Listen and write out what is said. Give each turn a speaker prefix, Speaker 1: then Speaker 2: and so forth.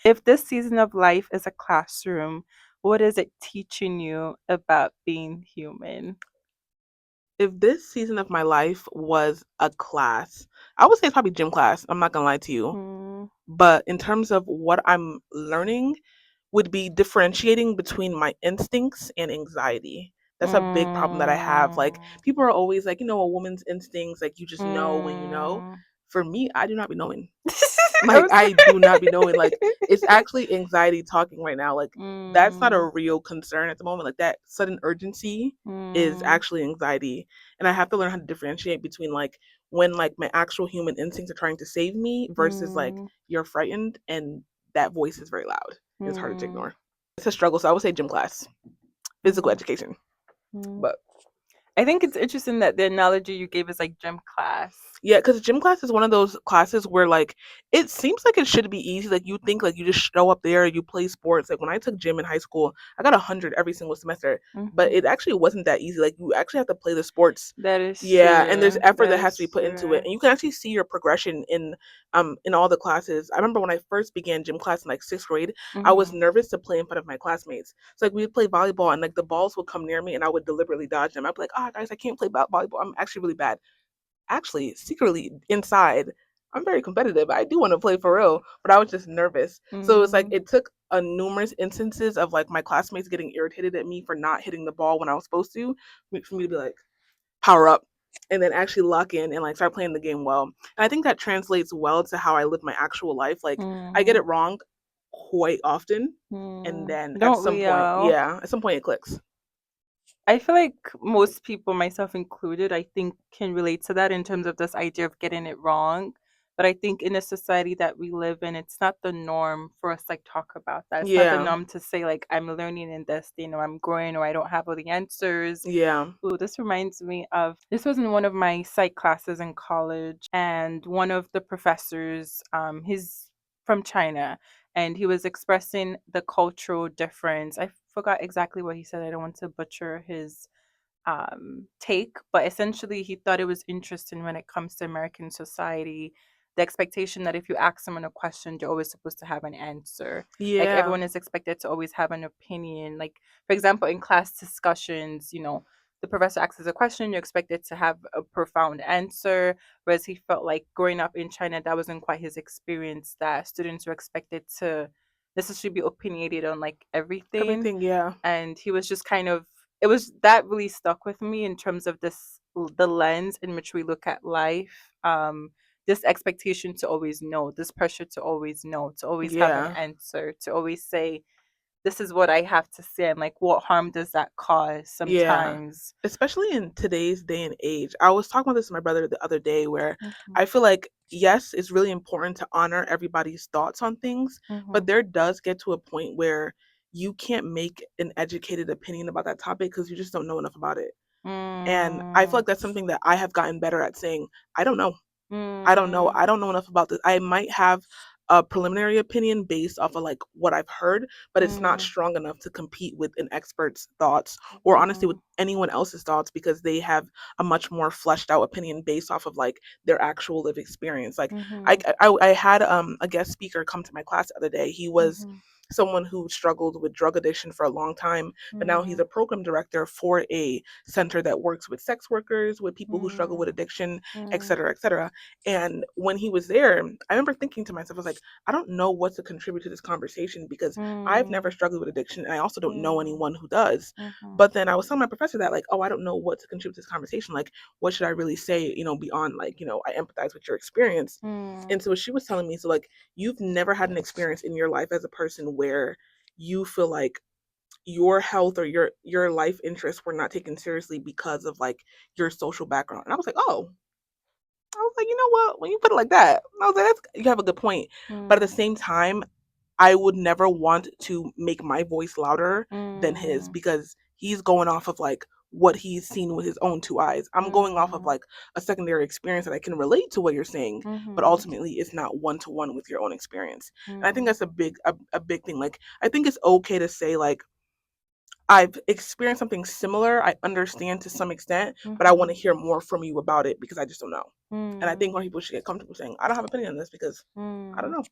Speaker 1: If this season of life is a classroom, what is it teaching you about being human?
Speaker 2: If this season of my life was a class, I would say it's probably gym class. I'm not gonna lie to you.
Speaker 1: Mm,
Speaker 2: But in terms of what I'm learning, would be differentiating between my instincts and anxiety. That's a big problem that I have. Like
Speaker 1: mm,
Speaker 2: people are always like, a woman's instincts, like you just know when you know.
Speaker 1: mm.
Speaker 2: For me, I do not be knowing.
Speaker 1: I
Speaker 2: Like
Speaker 1: was
Speaker 2: I do not be knowing. Like it's actually anxiety talking right now. Like that's not a
Speaker 1: mm,
Speaker 2: real concern at the moment. Like that sudden urgency is
Speaker 1: mm,
Speaker 2: actually anxiety. And I have to learn how to differentiate between like when like my actual human instincts are trying to save me versus like
Speaker 1: mm,
Speaker 2: you're frightened and that voice is very loud. It's harder to
Speaker 1: mm,
Speaker 2: ignore. It's a struggle. So I would say gym class, physical
Speaker 1: mm,
Speaker 2: education.
Speaker 1: mm.
Speaker 2: But
Speaker 1: I think it's interesting that the analogy you gave is like gym class.
Speaker 2: yeah, because gym class is one of those classes where like it seems like it should be easy. Like you think like you just show up there, you play sports. Like when I took gym in high school, I got 100 every single semester, but
Speaker 1: Hmm.
Speaker 2: it actually wasn't that easy. Like you actually have to play the sports.
Speaker 1: That is
Speaker 2: Yeah, and there's
Speaker 1: true.
Speaker 2: effort
Speaker 1: That
Speaker 2: that has to be
Speaker 1: is
Speaker 2: put into it,
Speaker 1: true.
Speaker 2: and you can actually see your progression in all the classes. I remember when I first began gym class in like sixth grade, I was
Speaker 1: Hmm.
Speaker 2: nervous to play in front of my classmates. So like we'd play volleyball, and like the balls would come near me, and I would deliberately dodge them. I'd be like, "Ah, guys, I can't play volleyball. I'm actually really bad." Actually secretly inside I'm very competitive. I do want to play for real, but I was just nervous. So it's like
Speaker 1: Mm,
Speaker 2: it took a numerous instances of like my classmates getting irritated at me for not hitting the ball when I was supposed to, for me to be like power up and then actually lock in and like start playing the game well. And I think that translates well to how I live my actual life. Like I get
Speaker 1: mm,
Speaker 2: it wrong quite often, and
Speaker 1: mm.
Speaker 2: then at
Speaker 1: Don't
Speaker 2: some
Speaker 1: we
Speaker 2: point,
Speaker 1: all?
Speaker 2: yeah, at some point it clicks.
Speaker 1: I feel like most people, myself included, I think can relate to that in terms of this idea of getting it wrong. But I think in a society that we live in, it's not the norm for us to like talk about that. It's not the
Speaker 2: Yeah,
Speaker 1: norm to say like I'm learning in this, I'm growing or I don't have all the answers.
Speaker 2: yeah,
Speaker 1: Ooh, this reminds me of this was in one of my psych classes in college, and one of the professors, he's from China, and he was expressing the cultural difference. I forgot exactly what he said. I don't want to butcher his take, but essentially he thought it was interesting when it comes to American society, the expectation that if you ask someone a question, you're always supposed to have an answer. Like
Speaker 2: yeah,
Speaker 1: everyone is expected to always have an opinion. Like, for example, in class discussions, the professor asks us a question, you're expected to have a profound answer. Whereas he felt like growing up in China, that wasn't quite his experience, that students were expected to necessarily be opinionated on like everything.
Speaker 2: everything, yeah.
Speaker 1: And he was just kind of, it was that really stuck with me in terms of the lens in which we look at life. This expectation to always know, this pressure to always know, to always have an
Speaker 2: Yeah.
Speaker 1: answer, to always say this is what I have to say, and like what harm does that cause
Speaker 2: Yeah.
Speaker 1: sometimes.
Speaker 2: Especially in today's day and age. I was talking about this with my brother the other day where
Speaker 1: Mhm,
Speaker 2: I feel like, yes, it's really important to honor everybody's thoughts on things, but
Speaker 1: mhm,
Speaker 2: there does get to a point where you can't make an educated opinion about that topic because you just don't know enough about it. And I feel
Speaker 1: mm,
Speaker 2: like that's something that I have gotten better at saying, I don't know. I don't know.
Speaker 1: mm,
Speaker 2: I don't know enough about this. I might have a preliminary opinion based off of like what I've heard, but it's not
Speaker 1: mm,
Speaker 2: strong enough to compete with an expert's thoughts or honestly with
Speaker 1: mhm,
Speaker 2: anyone else's thoughts because they have a much more fleshed out opinion based off of like their actual lived experience. Like
Speaker 1: mhm,
Speaker 2: I had a guest speaker come to my class the other day. He was
Speaker 1: mhm,
Speaker 2: someone who struggled with drug addiction for a long time, but now he's
Speaker 1: mhm,
Speaker 2: a program director for a center that works with sex workers, with people who struggle
Speaker 1: mm,
Speaker 2: with addiction, et
Speaker 1: mm,
Speaker 2: cetera, et cetera. And when he was there, I remember thinking to myself, I was like, I don't know what to contribute to this conversation because I've never
Speaker 1: mm,
Speaker 2: struggled with addiction and I also don't know
Speaker 1: mm,
Speaker 2: anyone who does.
Speaker 1: mhm,
Speaker 2: But then I was telling my professor that, like, oh, I don't know what to contribute to this conversation. Like, what should I really say, beyond like, I empathize with your experience.
Speaker 1: mm,
Speaker 2: And so she was telling me, so like, you've never had an experience in your life as a person where you feel like your health or your life interests were not taken seriously because of like your social background. And I was like, oh, I was like, you know what? When you put it like that, I was like, you have a good point. But at the
Speaker 1: mm,
Speaker 2: same time, I would never want to make my voice louder than his
Speaker 1: mm,
Speaker 2: because he's going off of like what he's seen with his own two eyes. I'm going off of
Speaker 1: mm,
Speaker 2: like a secondary experience that I can relate to what you're saying, but
Speaker 1: mhm,
Speaker 2: ultimately it's not one to one with your own experience. And I think
Speaker 1: mm,
Speaker 2: that's a big thing. Like I think it's okay to say like I've experienced something similar. I understand to some extent, but I want to
Speaker 1: mhm,
Speaker 2: hear more from you about it because I just don't know. And I think
Speaker 1: mm,
Speaker 2: more people should get comfortable saying, I don't have an opinion on this because I don't
Speaker 1: mm.
Speaker 2: know.